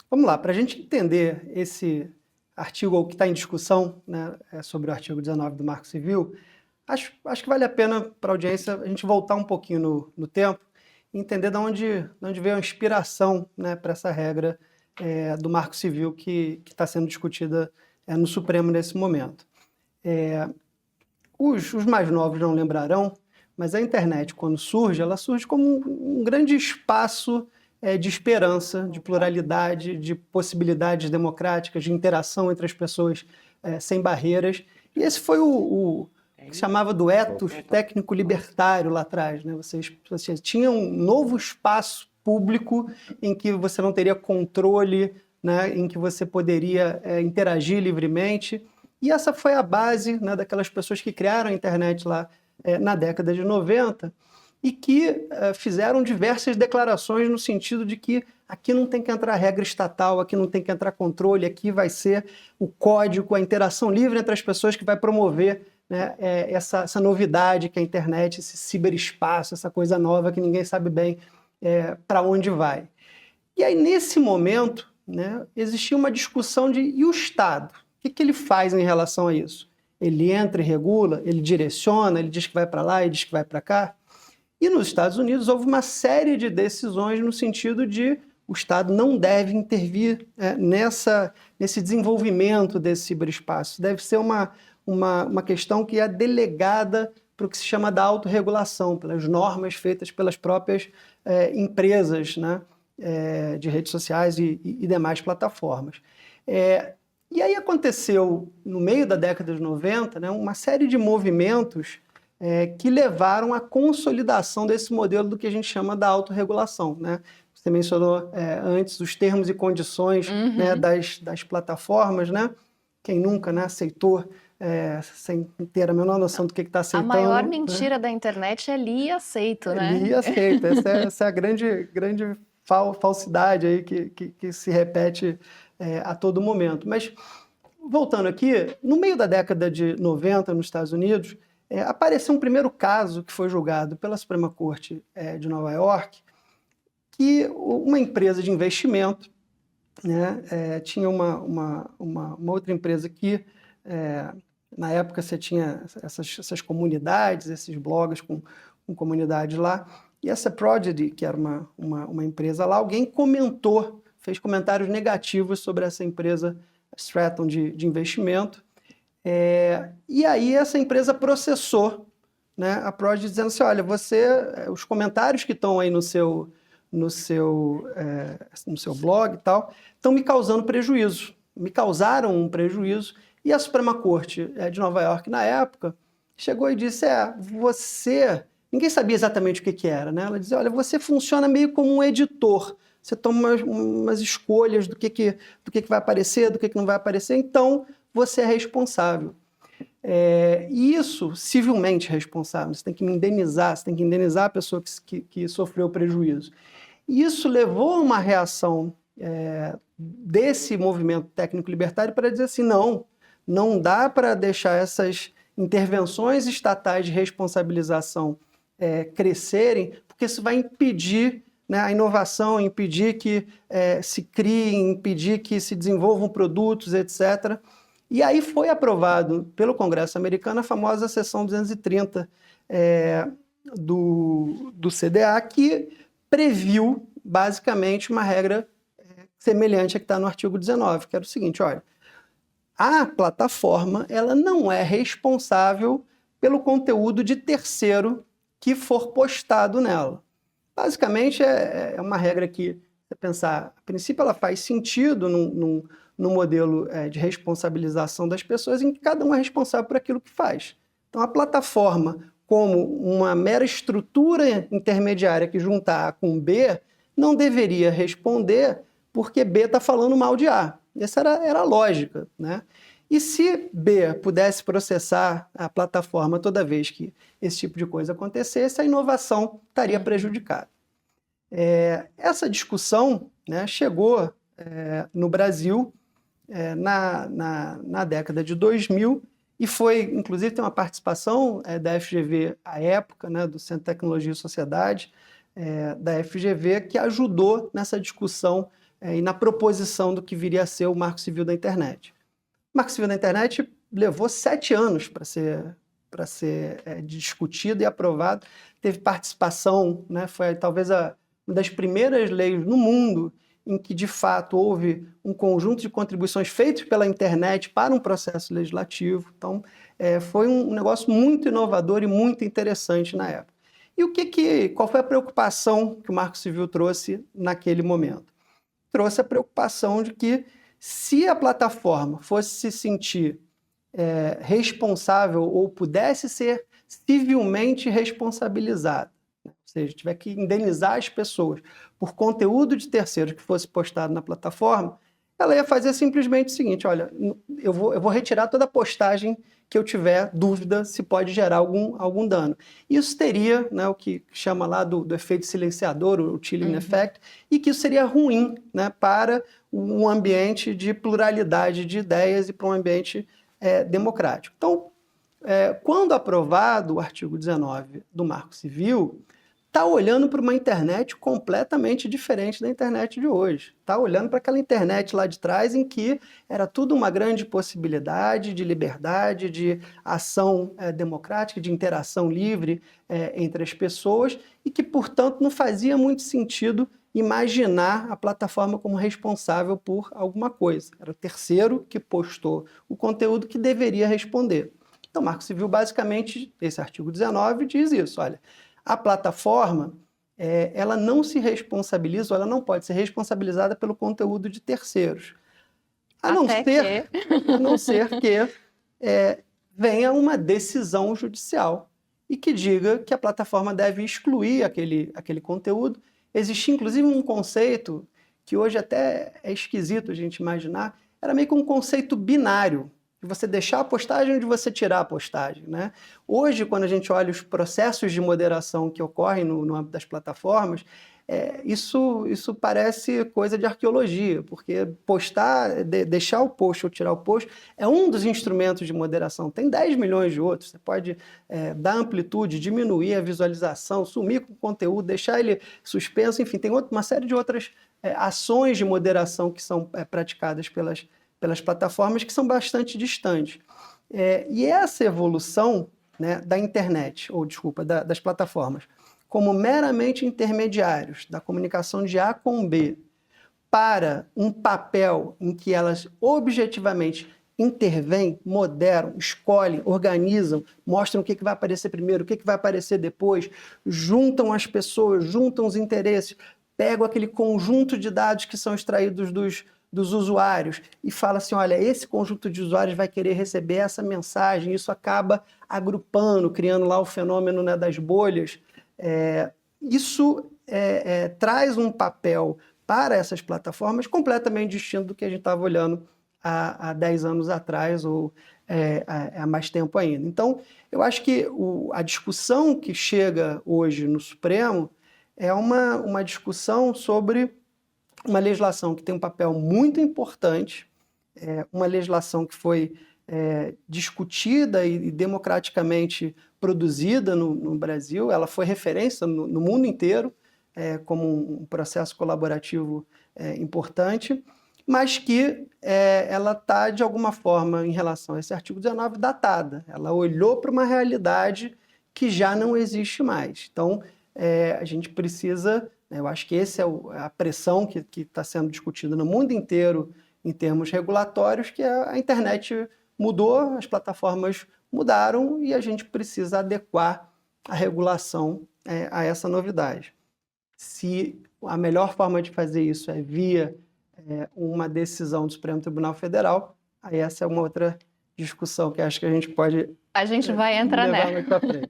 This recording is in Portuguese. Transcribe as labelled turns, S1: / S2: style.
S1: Vamos lá, para a gente entender esse artigo que está em discussão, né, sobre o artigo 19 do Marco Civil, acho que vale a pena para a audiência a gente voltar um pouquinho no tempo e entender de onde veio a inspiração, né, para essa regra do Marco Civil que está sendo discutida no Supremo nesse momento. Os mais novos não lembrarão, mas a internet, quando surge, ela surge como um grande espaço de esperança, de pluralidade, de possibilidades democráticas, de interação entre as pessoas sem barreiras. E esse foi o que se chamava do ethos técnico-libertário lá atrás, né? Você tinha um novo espaço público em que você não teria controle, né? Em que você poderia interagir livremente. E essa foi a base, né, daquelas pessoas que criaram a internet lá na década de 90 e que fizeram diversas declarações no sentido de que aqui não tem que entrar regra estatal, aqui não tem que entrar controle, aqui vai ser o código, a interação livre entre as pessoas que vai promover, né, essa novidade que é a internet, esse ciberespaço, essa coisa nova que ninguém sabe bem para onde vai. E aí, nesse momento, né, existia uma discussão de e o Estado? O que ele faz em relação a isso? Ele entra e regula, ele direciona, ele diz que vai para lá e diz que vai para cá. E nos Estados Unidos houve uma série de decisões no sentido de o Estado não deve intervir nesse desenvolvimento desse ciberespaço. Deve ser uma questão que é delegada para o que se chama da autorregulação, pelas normas feitas pelas próprias empresas, né, de redes sociais e demais plataformas. E aí aconteceu, no meio da década de 90, né, uma série de movimentos que levaram à consolidação desse modelo do que a gente chama da autorregulação, né? Você mencionou antes os termos e condições, né, das plataformas, né? Quem nunca, né, aceitou sem ter a menor noção do que está aceitando.
S2: A maior mentira da internet é li e aceito, né?
S1: Li e aceito. Essa é a grande falsidade aí que se repete a todo momento. Mas, voltando aqui, no meio da década de 90, nos Estados Unidos, apareceu um primeiro caso que foi julgado pela Suprema Corte de Nova York, que uma empresa de investimento, né, tinha uma outra empresa que, na época, você tinha essas comunidades, esses blogs com comunidades lá, e essa Prodigy, que era uma empresa lá, alguém fez comentários negativos sobre essa empresa Stratton de investimento, e aí essa empresa processou, né, a Prodigy dizendo assim, olha, os comentários que estão aí no seu blog e tal, estão me causando prejuízo, me causaram um prejuízo, e a Suprema Corte de Nova York, na época, chegou e disse, ninguém sabia exatamente o que era, né? Ela dizia, olha, você funciona meio como um editor, você toma umas escolhas do que vai aparecer, do que não vai aparecer, então você é responsável. E isso, civilmente responsável, você tem que me indenizar, você tem que indenizar a pessoa que sofreu prejuízo. E isso levou a uma reação desse movimento técnico-libertário para dizer assim, não dá para deixar essas intervenções estatais de responsabilização crescerem, porque isso vai impedir, né, a inovação, impedir que se criem, impedir que se desenvolvam produtos, etc. E aí foi aprovado pelo Congresso americano a famosa seção 230 do CDA, que previu, basicamente, uma regra semelhante à que está no artigo 19, que era o seguinte, olha, a plataforma ela não é responsável pelo conteúdo de terceiro que for postado nela. Basicamente, é uma regra que, você pensar, a princípio ela faz sentido no modelo de responsabilização das pessoas, em que cada um é responsável por aquilo que faz. Então, a plataforma, como uma mera estrutura intermediária que junta A com B, não deveria responder porque B está falando mal de A. Essa era a lógica, né? E se B pudesse processar a plataforma toda vez que esse tipo de coisa acontecesse, a inovação estaria prejudicada. Essa discussão, né, chegou no Brasil na década de 2000 e foi, inclusive, tem uma participação da FGV à época, né, do Centro de Tecnologia e Sociedade, da FGV, que ajudou nessa discussão e na proposição do que viria a ser o Marco Civil da Internet. O Marco Civil da Internet levou 7 anos para ser discutido e aprovado. Teve participação, né? Foi talvez uma das primeiras leis no mundo em que, de fato, houve um conjunto de contribuições feitas pela internet para um processo legislativo. Então, foi um negócio muito inovador e muito interessante na época. E qual foi a preocupação que o Marco Civil trouxe naquele momento? Trouxe a preocupação de que, se a plataforma fosse se sentir responsável ou pudesse ser civilmente responsabilizada, né? Ou seja, tiver que indenizar as pessoas por conteúdo de terceiros que fosse postado na plataforma, ela ia fazer simplesmente o seguinte: olha, eu vou retirar toda a postagem que eu tiver dúvida se pode gerar algum dano. Isso teria, né, o que chama lá do efeito silenciador, o chilling effect, e que isso seria ruim, né, para um ambiente de pluralidade de ideias e para um ambiente democrático. Então, quando aprovado o artigo 19 do Marco Civil, está olhando para uma internet completamente diferente da internet de hoje. Está olhando para aquela internet lá de trás em que era tudo uma grande possibilidade de liberdade, de ação democrática, de interação livre entre as pessoas e que, portanto, não fazia muito sentido imaginar a plataforma como responsável por alguma coisa. Era o terceiro que postou o conteúdo que deveria responder. Então, o Marco Civil, basicamente, esse artigo 19 diz isso, olha, a plataforma, ela não se responsabiliza, ou ela não pode ser responsabilizada pelo conteúdo de terceiros. A não ser que venha uma decisão judicial e que diga que a plataforma deve excluir aquele conteúdo. Existe, inclusive, um conceito que hoje até é esquisito a gente imaginar, era meio que um conceito binário, de você deixar a postagem ou de você tirar a postagem, né? Hoje, quando a gente olha os processos de moderação que ocorrem no âmbito das plataformas, isso parece coisa de arqueologia, porque deixar o post ou tirar o post é um dos instrumentos de moderação. Tem 10 milhões de outros. Você pode dar amplitude, diminuir a visualização, sumir com o conteúdo, deixar ele suspenso, enfim, tem uma série de outras ações de moderação que são praticadas pelas plataformas que são bastante distantes. E essa evolução, né, da internet, das plataformas, como meramente intermediários da comunicação de A com B, para um papel em que elas objetivamente intervêm, moderam, escolhem, organizam, mostram o que vai aparecer primeiro, o que vai aparecer depois, juntam as pessoas, juntam os interesses, pegam aquele conjunto de dados que são extraídos dos usuários e fala assim, olha, esse conjunto de usuários vai querer receber essa mensagem, isso acaba agrupando, criando lá o fenômeno, né, das bolhas. Isso traz um papel para essas plataformas completamente distinto do que a gente estava olhando há 10 anos atrás ou há mais tempo ainda. Então, eu acho que a discussão que chega hoje no Supremo é uma discussão sobre uma legislação que tem um papel muito importante, uma legislação que foi discutida e democraticamente produzida no Brasil, ela foi referência no mundo inteiro como um processo colaborativo importante, mas que ela está, de alguma forma, em relação a esse artigo 19, datada. Ela olhou para uma realidade que já não existe mais. Então, a gente precisa... Eu acho que essa é a pressão que está sendo discutida no mundo inteiro em termos regulatórios, que a internet mudou, as plataformas mudaram e a gente precisa adequar a regulação a essa novidade. Se a melhor forma de fazer isso é via uma decisão do Supremo Tribunal Federal, aí essa é uma outra discussão que acho que a gente pode
S2: vai entrar
S1: levar
S2: nela.
S1: mais para frente.